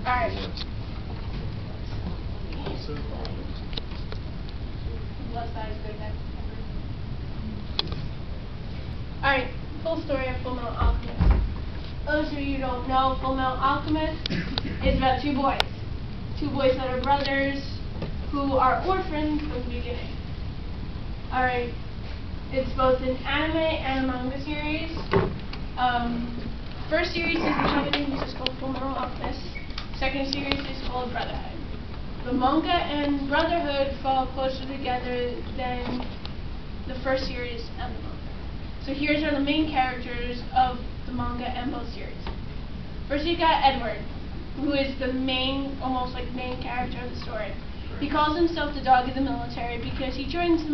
Alright. Alright, full story of Fullmetal Alchemist. Those of you who don't know, Fullmetal Alchemist is about two boys. Two boys that are brothers who are orphaned from the beginning. Alright, it's both an anime and a manga series. First series is the beginning, which is called Fullmetal Alchemist. Second series is called Brotherhood. The manga and Brotherhood fall closer together than the first series and the manga. So here's are the main characters of the manga and both series. First you got Edward, who is the main, almost like main character of the story. He calls himself the dog of the military because he joins the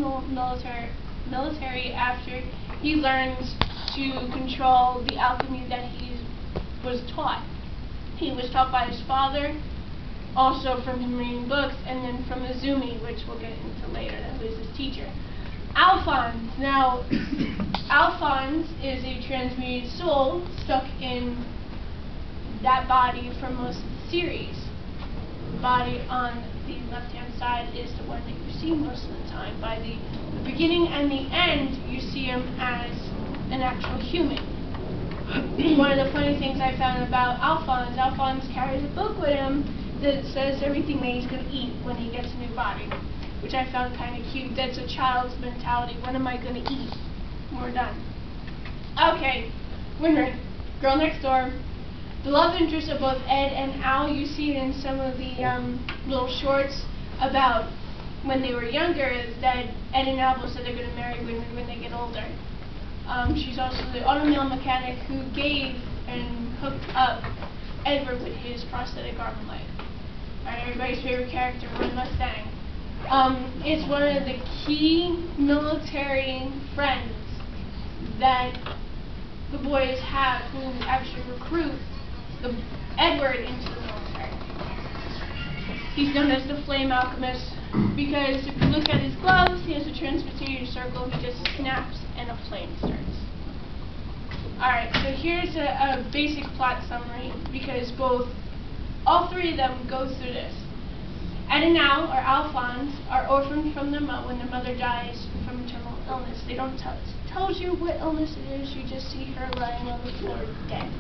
military after he learns to control the alchemy that he was taught. He was taught by his father, also from him reading books, and then from Izumi, which we'll get into later, who is his teacher. Alphonse. Now, Alphonse is a transmuted soul stuck in that body for most of the series. The body on the left-hand side is the one that you see most of the time. By the beginning and the end, you see him as an actual human. One of the funny things I found about Alphonse carries a book with him that says everything that he's going to eat when he gets a new body, which I found kind of cute. That's a child's mentality. When am I going to eat? We're done. Okay, Winry, girl next door. The love interest of both Ed and Al, you see it in some of the little shorts about when they were younger, that Ed and Al said they're going to marry Winry when they get older. She's also the automobile mechanic who gave and hooked up Edward with his prosthetic arm and leg. Alright, everybody's favorite character, Erin Matthaey. It's one of the key military friends that the boys have who actually recruit Edward into the military. He's known as the Flame Alchemist because if you look at his gloves, he has a transmutation circle. He just snaps and a flame starts. Alright, so here's a basic plot summary because all three of them go through this. Ed and Al, or Alphonse, are orphaned from their mother when their mother dies from terminal illness. They don't tells you what illness it is, you just see her lying on the floor dead.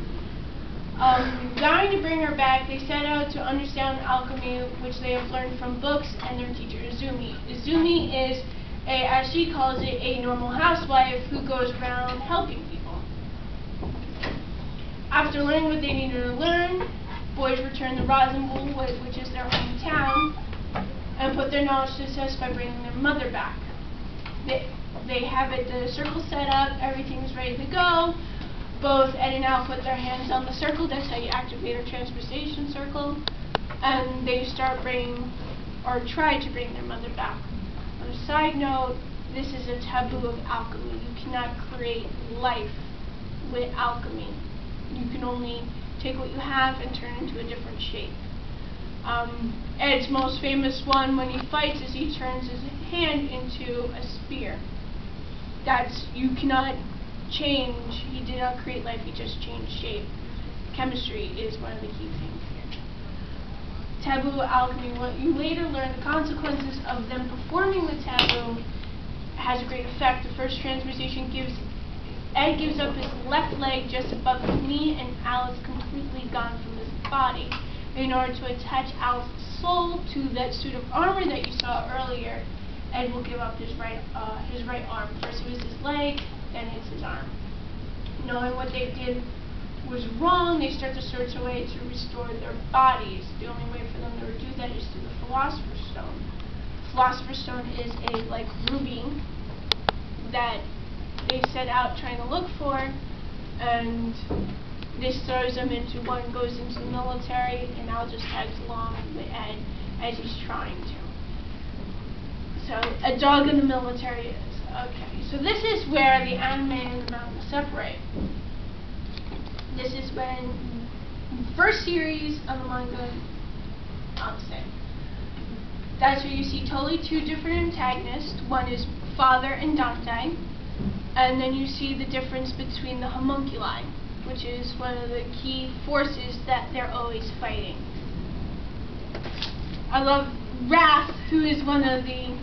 Dying to bring her back, they set out to understand alchemy, which they have learned from books and their teacher, Izumi. Izumi is, as she calls it, a normal housewife who goes around helping people. After learning what they needed to learn, boys return to Rosenbull, which is their hometown, and put their knowledge to the test by bringing their mother back. They have the circle set up, everything's ready to go. Both Ed and Al put their hands on the circle, that's how you activate a transmutation circle, and they start try to bring their mother back. On a side note, this is a taboo of alchemy. You cannot create life with alchemy. You can only take what you have and turn it into a different shape. Ed's most famous one when he fights is he turns his hand into a spear. You cannot change, he did not create life, he just changed shape. Chemistry is one of the key things here. Taboo alchemy, what you later learn the consequences of them performing the taboo has a great effect. The first transmutation Ed gives up his left leg just above his knee, and Al is completely gone from his body. In order to attach Al's soul to that suit of armor that you saw earlier, Ed will give up his right arm. First it was his leg, then it's his arm. Knowing what they did was wrong, they start to search a way to restore their bodies. The only way for them to do that is through the Philosopher's Stone. The Philosopher's Stone is a ruby that they set out trying to look for, and this throws them into one goes into the military, and Al just tags along with Ed as he's trying to. So, a dog in the military is. Okay, so this is where the anime and the manga separate. This is when first series of the manga, I'll say. That's where you see totally two different antagonists. One is Father and Dante, and then you see the difference between the homunculi, which is one of the key forces that they're always fighting. I love Wrath, who is one of the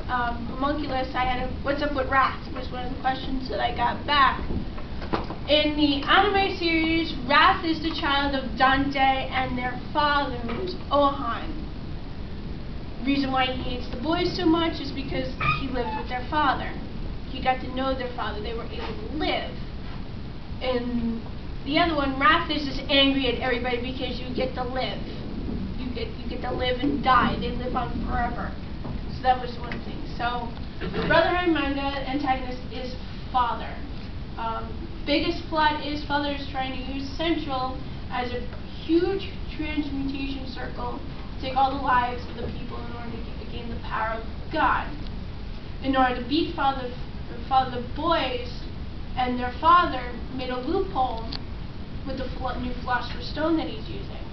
homunculus. I had a "What's up with Wrath?" was one of the questions that I got back. In the anime series, Wrath is the child of Dante and their father, who's Oheim. The reason why he hates the boys so much is because he lived with their father. He got to know their father. They were able to live. In the other one, Wrath is just angry at everybody because you get to live. You get to live and die. They live on forever. So that was one thing. So Brotherhood manga antagonist is father. Biggest plot is father is trying to use Central as a huge transmutation circle to take all the lives of the people in order to gain the power of God. In order to beat father, the boys and their father made a loophole with the new Philosopher's Stone that he's using,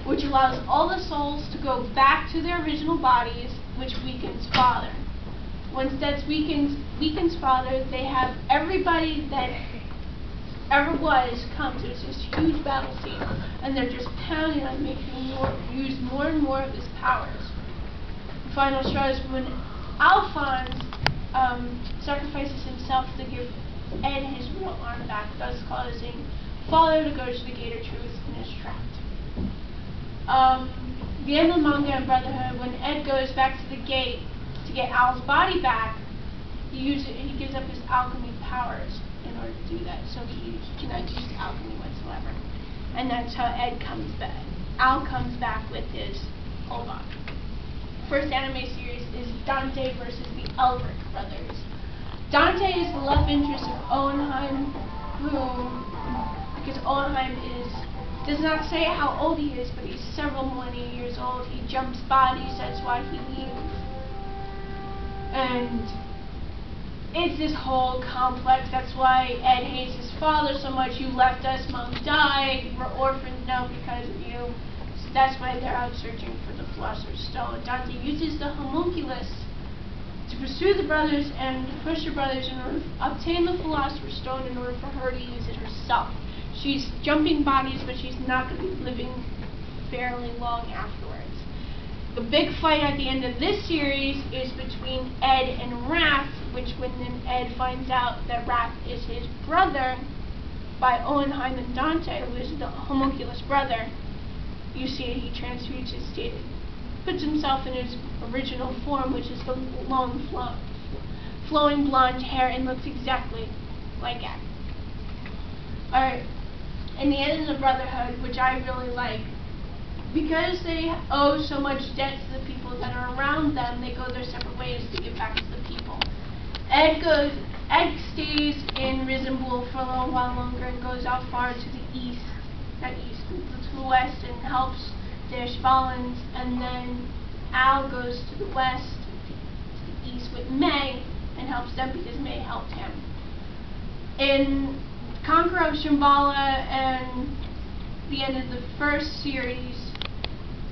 which allows all the souls to go back to their original bodies, which weakens father. Once that weakens father, they have everybody that ever was come to this huge battle scene, and they're just pounding on making use more and more of his powers. The final straw is when Alphonse sacrifices himself to give Ed his real arm back, thus causing father to go to the Gate of Truth and is trapped. The end of the manga and Brotherhood, when Ed goes back to the gate to get Al's body back, he gives up his alchemy powers in order to do that, so he cannot use alchemy whatsoever. And that's how Ed comes back. Al comes back with his whole body. First anime series is Dante versus the Elric brothers. Dante is the love interest of Ohenheim, because Ohenheim does not say how old he is, but he's several millennia years old. He jumps bodies, that's why he leaves. And it's this whole complex. That's why Ed hates his father so much. You left us, Mom died, we're orphans now because of you. So that's why they're out searching for the Philosopher's Stone. Dante uses the homunculus to pursue the brothers and to push the brothers in order to obtain the Philosopher's Stone in order for her to use it herself. She's jumping bodies, but she's not going to be living fairly long afterwards. The big fight at the end of this series is between Ed and Wrath, which when then Ed finds out that Wrath is his brother by Ohenheim and Dante, who is the homunculus brother, you see he transmutes his state, puts himself in his original form, which is the long flowing blonde hair, and looks exactly like Ed. Alright, and the end of the Brotherhood, which I really like, because they owe so much debt to the people that are around them, they go their separate ways to give back to the people. Ed stays in Risenbull for a little while longer and goes out far to the east, to the west, and helps the Ishbalans, and then Al goes to the west, to the east with May, and helps them because May helped him. In Conqueror of Shambhala and the end of the first series,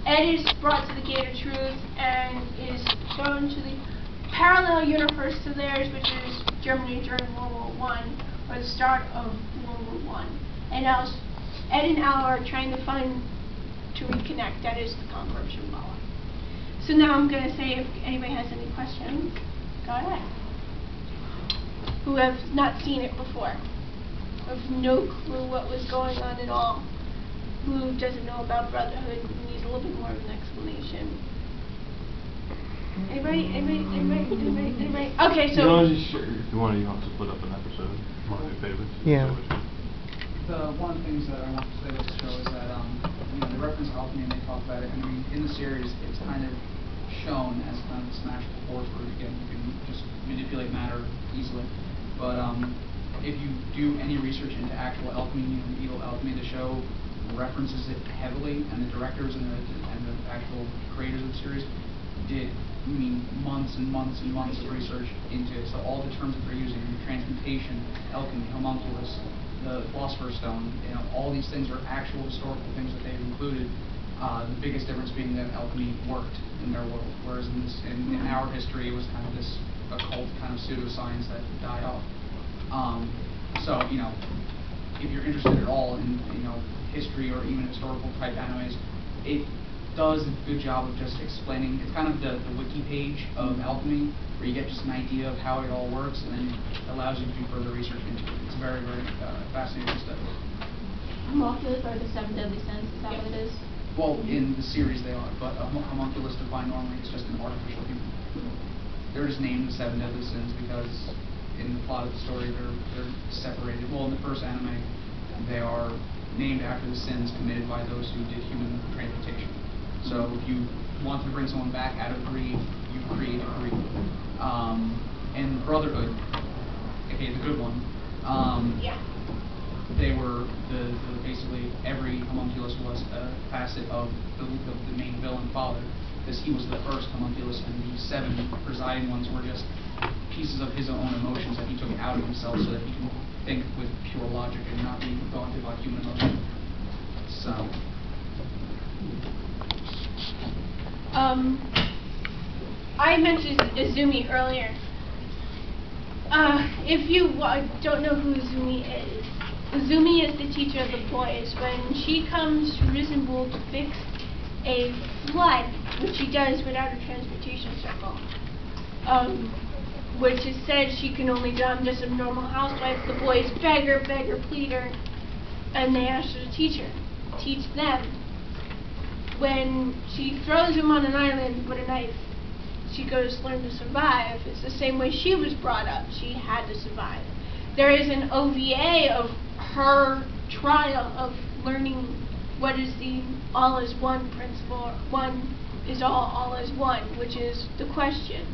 Ed is brought to the Gate of Truth and is thrown to the parallel universe to theirs, which is Germany during World War I, or the start of World War I. And Ed and Al are trying to reconnect. That is the Conqueror of Shambhala. So now I'm going to say, if anybody has any questions, go ahead. Who have not seen it before, have no clue what was going on at all, who doesn't know about Brotherhood, needs a little bit more of an explanation. Anybody? Okay, so... If you want to split up an episode, one of your favorites. Yeah. One of the things that I want to say about the show is that, they reference alchemy and they talk about it. I mean, in the series, it's kind of shown as kind of this magical force where, again, you can just manipulate matter easily. But if you do any research into actual alchemy and medieval alchemy, the show references it heavily, and the directors and the actual creators of the series did months and months and months of research into it. So all the terms that they're using, transmutation, alchemy, homunculus, the Philosopher's Stone, all these things are actual historical things that they've included. The biggest difference being that alchemy worked in their world, whereas in our history it was kind of this occult kind of pseudoscience that died off. So if you're interested at all in history or even historical type animes, does a good job of just explaining. It's kind of the wiki page of alchemy, where you get just an idea of how it all works, and then it allows you to do further research into it. It's very, very fascinating study. Homunculus are the 7 deadly sins, is that what it is? Well, in the series they are, but a homunculus defined normally is just an artificial human. They're just named the 7 deadly sins because in the plot of the story they're separated. Well, in the first anime, they are named after the sins committed by those who did human transmutation. So if you want to bring someone back out of greed, you create a greed. And Brotherhood, aka the good one, they were basically every homunculus was a facet of the main villain father, because he was the first homunculus, and the 7 presiding ones were just pieces of his own emotions that he took out of himself so that he can think with pure logic and not be daunted by human emotion. So. I mentioned Izumi earlier. If you don't know who Izumi is the teacher of the boys. When she comes to Risenbull to fix a flood, which she does without a transportation circle, which is said she can only do. I'm just a normal housewife. The boys beg her, plead her, and they ask her to teach them. When she throws him on an island with a knife, she goes to learn to survive. It's the same way she was brought up. She had to survive. There is an OVA of her trial of learning what is the all is one principle. One is all is one, which is the question.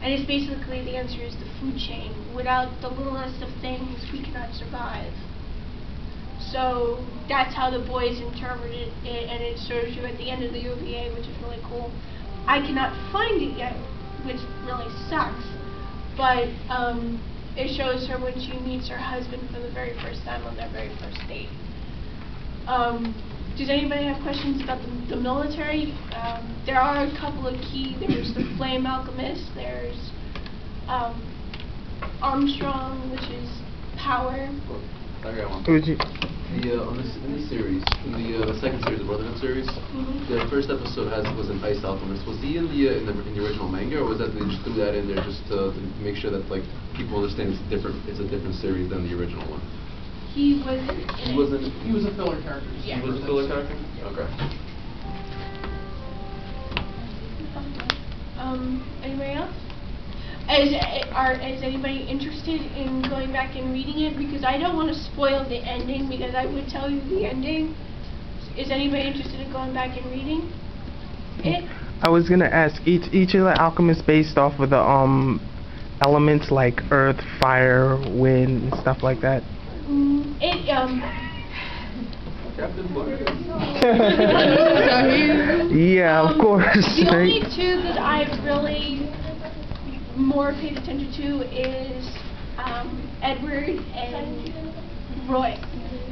And it's basically the answer is the food chain. Without the littlest of things, we cannot survive. So that's how the boys interpreted it, and it shows you at the end of the OVA, which is really cool. I cannot find it yet, which really sucks, but it shows her when she meets her husband for the very first time on their very first date. Does anybody have questions about the military? There are a couple of key. There's the Flame Alchemist. There's Armstrong, which is power. I got one. In this series, in the second series, the Brotherhood series, the first episode was an Ice Alchemist. Was he in the original manga, or was that they just threw that in there just to make sure that like people understand it's a different series than the original one? He wasn't. He was a filler character. Yeah. He was a filler character? Yeah. Okay. Anybody else? Is anybody interested in going back and reading it? Because I don't want to spoil the ending, because I would tell you the ending. Is anybody interested in going back and reading it? I was gonna ask, each of the alchemists based off of the elements like earth, fire, wind, and stuff like that. Captain Marvel. Yeah, of course. The only two that I've really more paid attention to is Edward and Roy.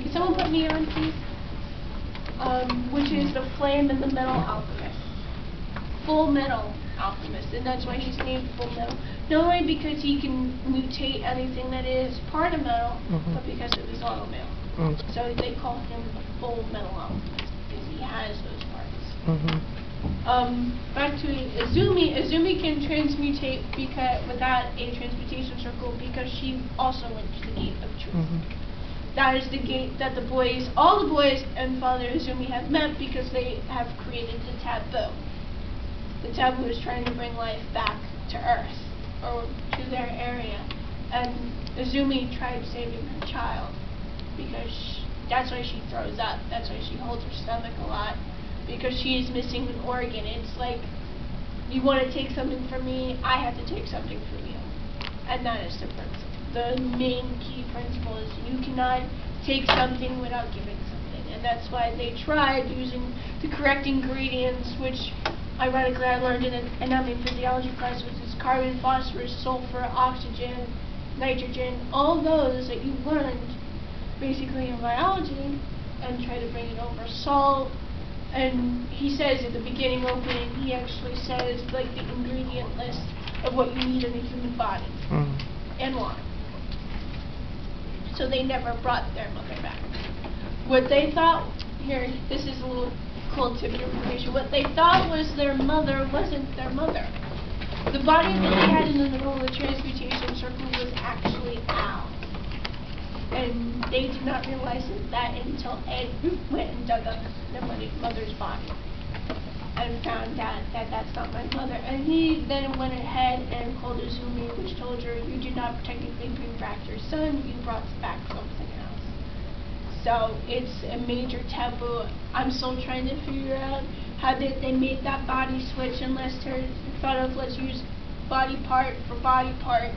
Can someone put me on, please? Which is the Flame and the Metal Alchemist. Fullmetal Alchemist, and that's why he's named Fullmetal. Not only because he can mutate anything that is part of metal, but because of his auto metal. So they call him Fullmetal Alchemist because he has those parts. Back to Izumi. Izumi can transmutate without a transmutation circle because she also went to the Gate of Truth. That is the gate that all the boys and Father Izumi have met because they have created the taboo. The taboo is trying to bring life back to Earth, or to their area. And Izumi tried saving her child because that's why she throws up. That's why she holds her stomach a lot. Because she is missing an organ. It's like, you want to take something from me, I have to take something from you. And that is the principle. The main key principle is you cannot take something without giving something. And that's why they tried using the correct ingredients, which ironically I learned in an anatomy and physiology class, which is carbon, phosphorus, sulfur, oxygen, nitrogen, all those that you learned basically in biology, and try to bring it over. Salt. And he says at the beginning opening, he actually says like the ingredient list of what you need in a human body and water. So they never brought their mother back. What they thought, here, this is a little cultive information. What they thought was their mother wasn't their mother. The body that they had in the middle of the transmutation circle was actually Al. And they did not realize that until Ed went and dug up their mother's body and found out that that's not my mother. And he then went ahead and called Izumi, which told her, you did not technically bring back your son, you brought back something else. So it's a major taboo. I'm still trying to figure out how they made that body switch, and Lester thought of let's use body part for body part.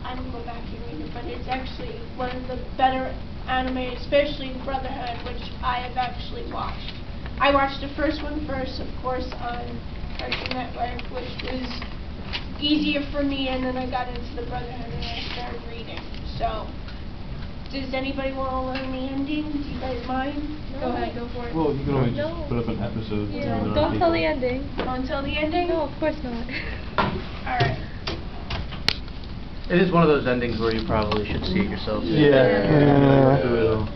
I don't go back and read it, but it's actually one of the better anime, especially Brotherhood, which I have actually watched. I watched the first one first, of course, on Cartoon Network, which was easier for me, and then I got into the Brotherhood and I started reading. So, does anybody want to learn the ending? Do you guys mind? No. Go ahead, go for it. Well, you can always No. just put up an episode. Yeah, and don't tell the ending. Don't tell the ending? No, of course not. Alright. It is one of those endings where you probably should see it yourself. Yeah. Yeah.